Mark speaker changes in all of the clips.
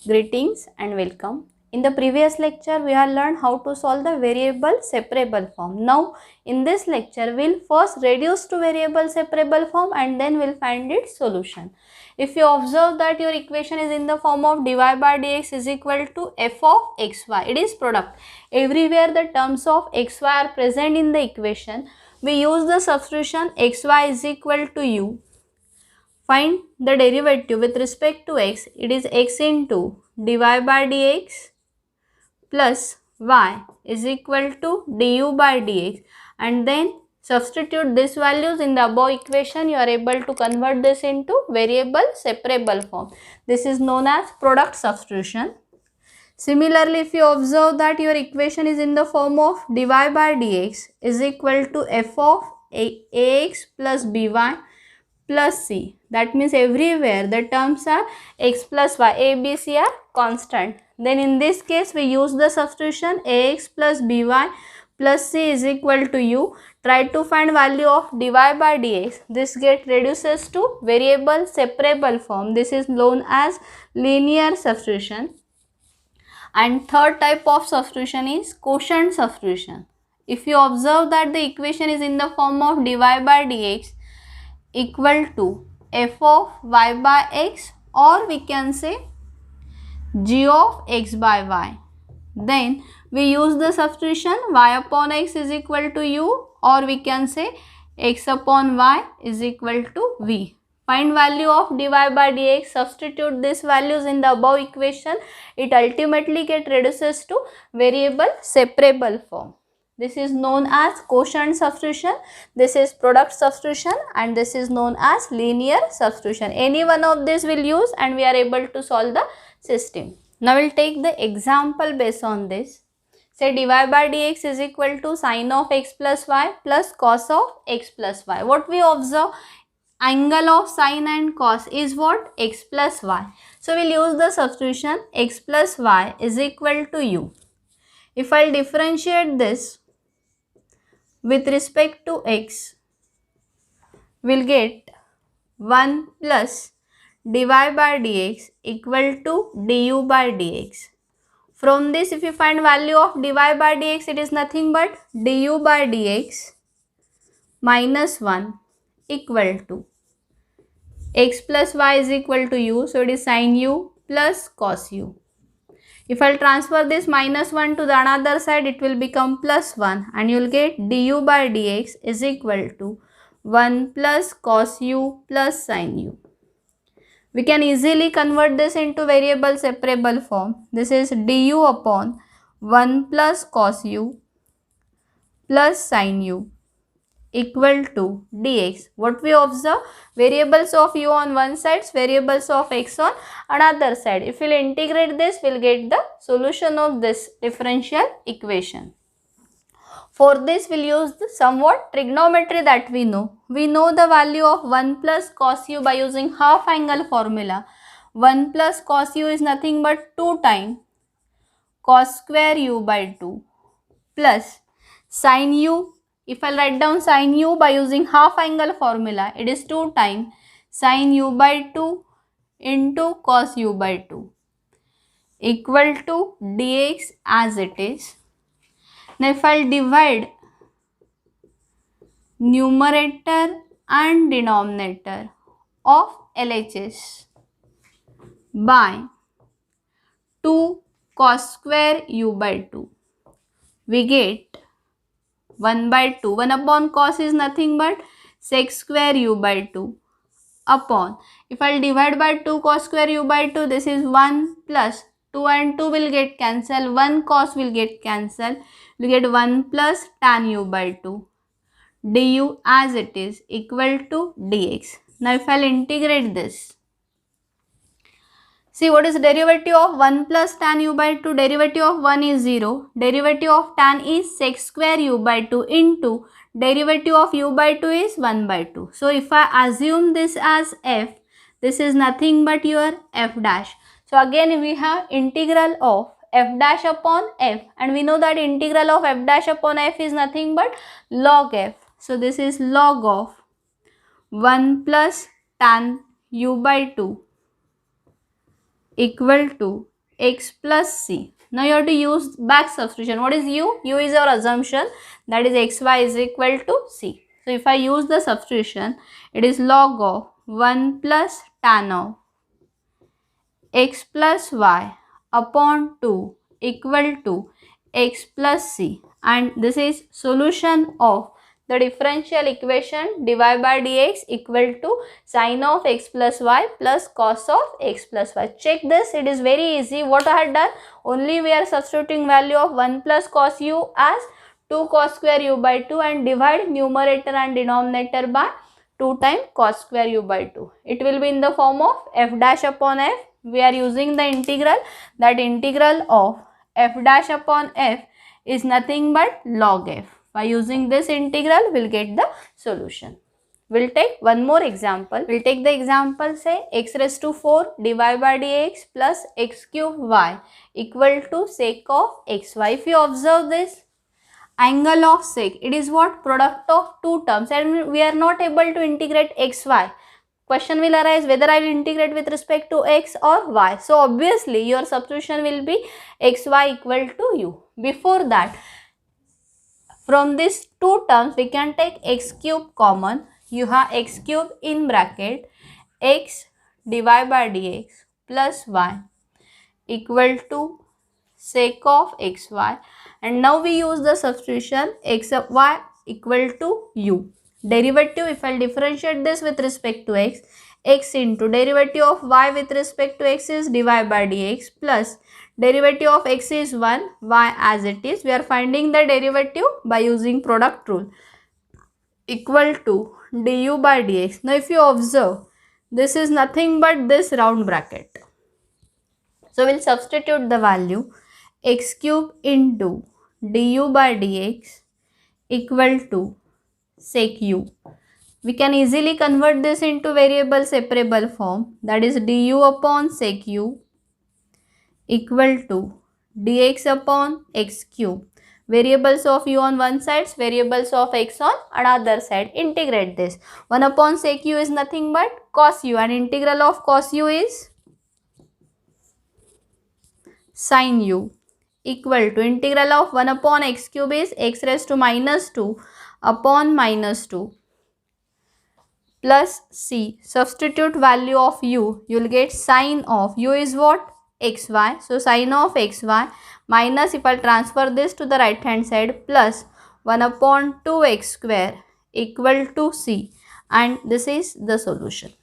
Speaker 1: Greetings and welcome. In the previous lecture, we have learned how to solve the variable separable form. Now, in this lecture, we'll first reduce to variable separable form and then we'll find its solution. If you observe that your equation is in the form of dy by dx is equal to f of xy, it is product. Everywhere the terms of xy are present in the equation, we use the substitution xy is equal to u. Find the derivative with respect to x. It is x into dy by dx plus y is equal to du by dx, and then substitute these values in the above equation. You are able to convert this into variable separable form. This is known as product substitution. Similarly, if you observe that your equation is in the form of dy by dx is equal to f of ax plus by plus c. That means everywhere the terms are x plus y, a, b, c are constant. Then in this case we use the substitution ax plus by plus c is equal to u. Try to find value of dy by dx. This get reduces to variable separable form. This is known as linear substitution. And third type of substitution is quotient substitution. If you observe that the equation is in the form of dy by dx equal to f of y by x, or we can say g of x by y, then we use the substitution y upon x is equal to u, or we can say x upon y is equal to v. Find value of dy by dx, substitute these values in the above equation. It ultimately get reduces to variable separable form. This is known as quotient substitution, this is product substitution, and this is known as linear substitution. Any one of these will use and we are able to solve the system. Now we will take the example based on this. Say dy by dx is equal to sine of x plus y plus cos of x plus y. What we observe? Angle of sine and cos is what? X plus y. So we will use the substitution x plus y is equal to u. If I will differentiate this with respect to x, we will get 1 plus dy by dx equal to du by dx. From this, if you find value of dy by dx, it is nothing but du by dx minus 1 equal to x plus y is equal to u. So it is sin u plus cos u. If I will transfer this minus 1 to the another side, it will become plus 1 and you will get du by dx is equal to 1 plus cos u plus sin u. We can easily convert this into variable separable form. This is du upon 1 plus cos u plus sin u equal to dx. What we observe? Variables of u on one side, variables of x on another side. If we will integrate this, we will get the solution of this differential equation. For this, we will use the somewhat trigonometry that we know. We know the value of 1 plus cos u by using half angle formula. 1 plus cos u is nothing but 2 times cos square u by 2 plus sin u. If I write down sin u by using half angle formula, it is 2 times sin u by 2 into cos u by 2 equal to dx as it is. Now if I divide numerator and denominator of LHS by 2 cos square u by 2, we get 1 by 2. 1 upon cos is nothing but sec square u by 2 upon. If I will divide by 2 cos square u by 2, this is 1 plus 2 and 2 will get cancelled. 1 cos will get cancelled. We get 1 plus tan u by 2 du as it is equal to dx. Now if I will integrate this, see what is derivative of 1 plus tan u by 2? Derivative of 1 is 0. Derivative of tan is sec square u by 2 into derivative of u by 2 is 1 by 2. So if I assume this as f, this is nothing but your f dash. So again we have integral of f dash upon f, and we know that integral of f dash upon f is nothing but log f. So this is log of 1 plus tan u by 2 equal to x plus c. Now you have to use back substitution. What is u? U is your assumption, that is xy is equal to c. So if I use the substitution, it is log of 1 plus tan of x plus y upon 2 equal to x plus c, and this is solution of the differential equation dy by dx equal to sine of x plus y plus cos of x plus y. Check this, it is very easy. What I had done, only we are substituting value of 1 plus cos u as 2 cos square u by 2 and divide numerator and denominator by 2 times cos square u by 2. It will be in the form of f dash upon f. We are using the integral, that integral of f dash upon f is nothing but log f. By using this integral, we will get the solution. We will take one more example. We will take the example, say x raised to 4 dy by dx plus x cube y equal to sec of xy. If you observe this, angle of sec, it is what? Product of two terms, and we are not able to integrate xy. Question will arise whether I will integrate with respect to x or y. So obviously your substitution will be xy equal to u. Before that, from these two terms we can take x cube common. You have x cube in bracket x dy by dx plus y equal to sec of xy, and now we use the substitution x of y equal to u. Derivative, if I differentiate this with respect to x, x into derivative of y with respect to x is dy by dx plus derivative of x is 1, y as it is. We are finding the derivative by using product rule, equal to du by dx. Now if you observe, this is nothing but this round bracket. So we will substitute the value x cube into du by dx equal to sec u. We can easily convert this into variable separable form, that is du upon sec u equal to dx upon x cube. Variables of u on one side, variables of x on another side. Integrate this. 1 upon sec u is nothing but cos u, and integral of cos u is sin u equal to integral of 1 upon x cube is x raised to minus 2 upon minus 2 plus c. Substitute value of u, you will get sine of u is what? Xy. So sine of xy minus, if I transfer this to the right hand side, plus 1 upon 2x square equal to c, and this is the solution.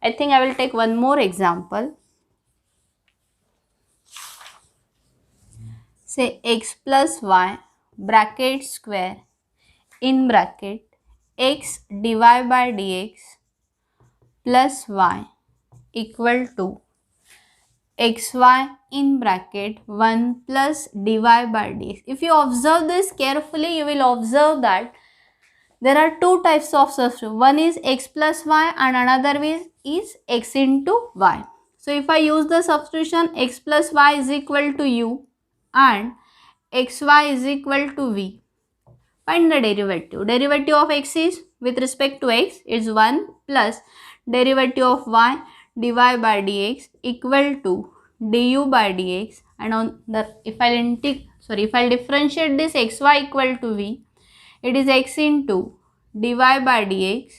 Speaker 1: I think I will take one more example. Say x plus y bracket square in bracket x dy by dx plus y equal to xy in bracket 1 plus dy by dx. If you observe this carefully, you will observe that there are two types of substitution. One is x plus y and another is x into y. So if I use the substitution x plus y is equal to u and xy is equal to v, find the derivative. Derivative of x is, with respect to x, is 1 plus derivative of y dy by dx equal to du by dx, and on the if I differentiate this xy equal to v, it is x into dy by dx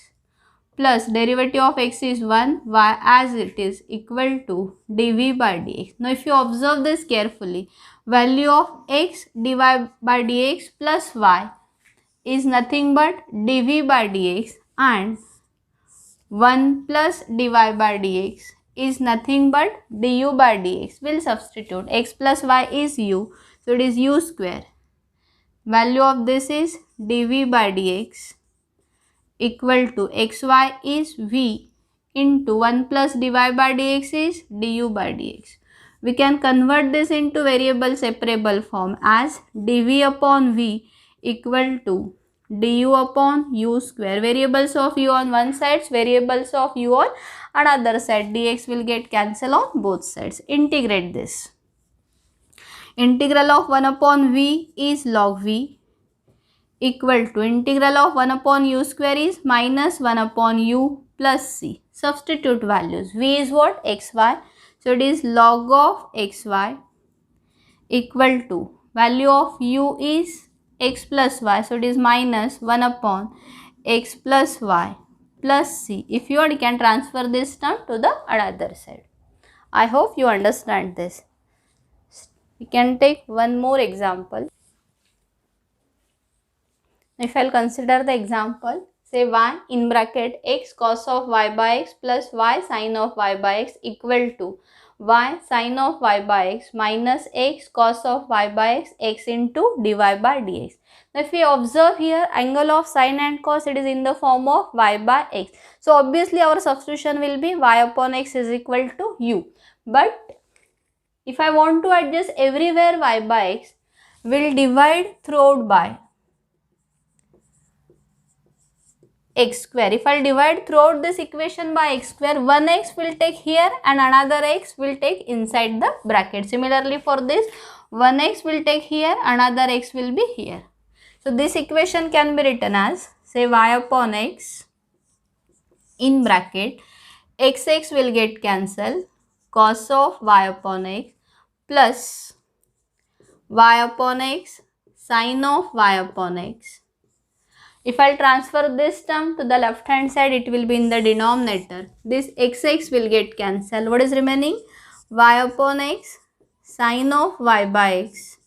Speaker 1: plus derivative of x is 1, y as it is equal to dv by dx. Now if you observe this carefully, value of x dy by dx plus y is nothing but dv by dx, and 1 plus dy by dx is nothing but du by dx. We'll substitute. X plus y is u, so it is u square. Value of this is dv by dx equal to xy is v into 1 plus dy by dx is du by dx. We can convert this into variable separable form as dv upon v equal to du upon u square. Variables of u on one side, variables of u on another side. Dx will get cancelled on both sides. Integrate this. Integral of 1 upon v is log v equal to integral of 1 upon u square is minus 1 upon u plus c. Substitute values. V is what? Xy. So it is log of xy equal to value of u is x plus y. So it is minus 1 upon x plus y plus c. If you want, you can transfer this term to the another side. I hope you understand this. We can take one more example. If I'll consider the example, say 1 in bracket x cos of y by x plus y sin of y by x equal to y sin of y by x minus x cos of y by x, x into dy by dx. Now if we observe here, angle of sin and cos, it is in the form of y by x. So obviously our substitution will be y upon x is equal to u. But if I want to adjust everywhere y by x, will divide throughout by x square. If I divide throughout this equation by x square, one x will take here and another x will take inside the bracket. Similarly for this, one x will take here, another x will be here. So this equation can be written as, say, y upon x in bracket x will get cancelled, cos of y upon x plus y upon x sin of y upon x. If I transfer this term to the left hand side, it will be in the denominator. This x will get cancelled. What is remaining? Y upon x sin of y by x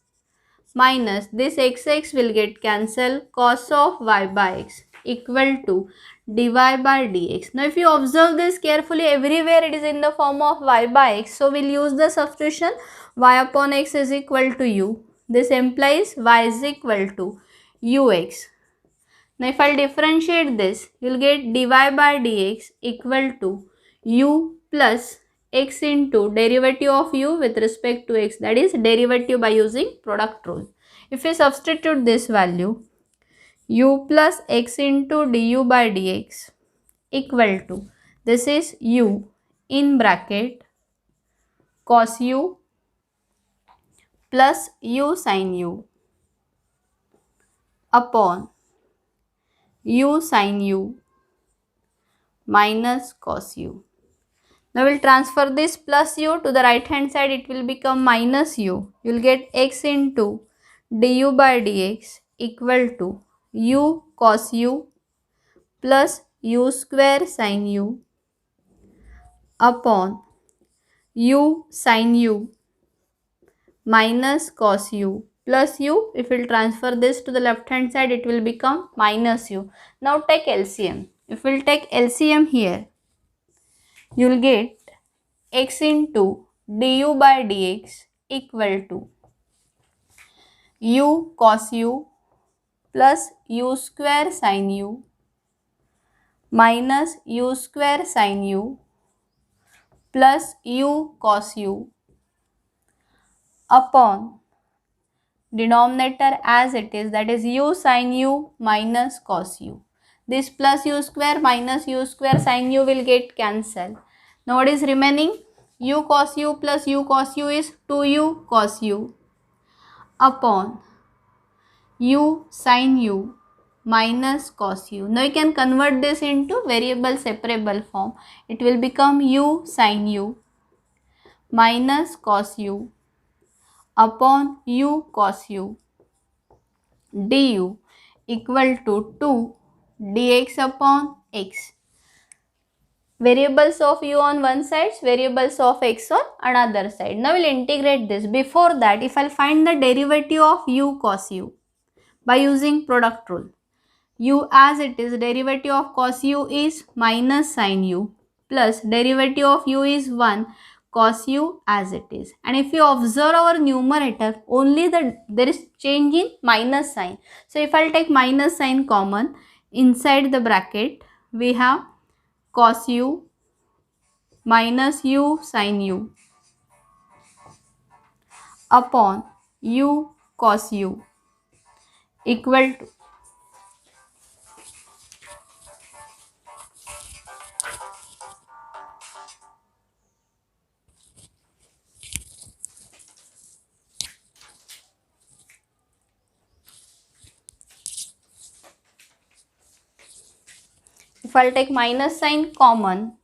Speaker 1: minus this x will get cancelled, cos of y by x equal to dy by dx. Now if you observe this carefully, everywhere it is in the form of y by x. So we'll use the substitution y upon x is equal to u. This implies y is equal to ux. Now if I differentiate this, you will get dy by dx equal to u plus x into derivative of u with respect to x, that is derivative by using product rule. If we substitute this value, u plus x into du by dx equal to, this is u in bracket cos u plus u sin u upon u sin u minus cos u. Now we will transfer this plus u to the right hand side, it will become minus u. You will get x into du by dx equal to u cos u plus u square sin u upon u sin u minus cos u plus u. If we will transfer this to the left hand side, it will become minus u. Now take LCM. If we will take LCM here, you will get x into du by dx equal to u cos u plus u square sin u minus u square sin u plus u cos u upon denominator as it is, that is u sin u minus cos u. This plus u square minus u square sin u will get cancelled. Now what is remaining? U cos u plus u cos u is 2u cos u upon u sin u minus cos u. Now you can convert this into variable separable form. It will become u sin u minus cos u upon u cos u du equal to 2 dx upon x. Variables of u on one side, variables of x on another side. Now we will integrate this. Before that, if I will find the derivative of u cos u by using product rule, u as it is, derivative of cos u is minus sin u plus derivative of u is 1 cos u as it is. And if you observe our numerator, only there is change in minus sign. So if I will take minus sign common, inside the bracket we have cos u minus u sin u upon u cos u equal to, if I will take minus sign common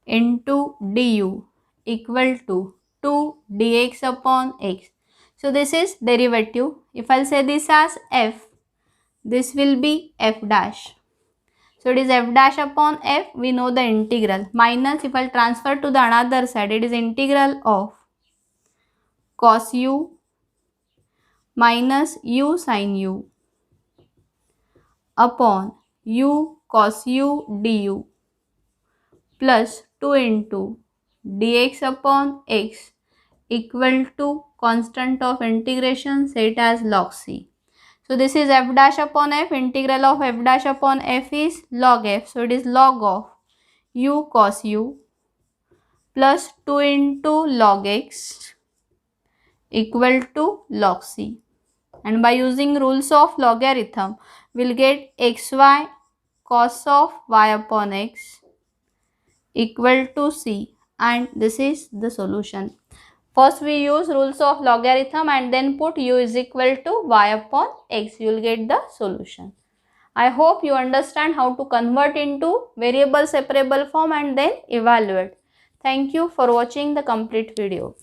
Speaker 1: into du equal to 2 dx upon x. So this is derivative. If I'll say this as f, this will be f dash. So it is f dash upon f. We know the integral. Minus, if I'll transfer to the another side, it is integral of cos u minus u sin u upon u cos u du plus 2 into dx upon x equal to constant of integration, say it as log c. So this is f dash upon f. Integral of f dash upon f is log f. So it is log of u cos u plus 2 into log x equal to log c. And by using rules of logarithm, we'll get xy cos of y upon x equal to c, and this is the solution. First we use rules of logarithm and then put u is equal to y upon x. You will get the solution. I hope you understand how to convert into variable separable form and then evaluate. Thank you for watching the complete video.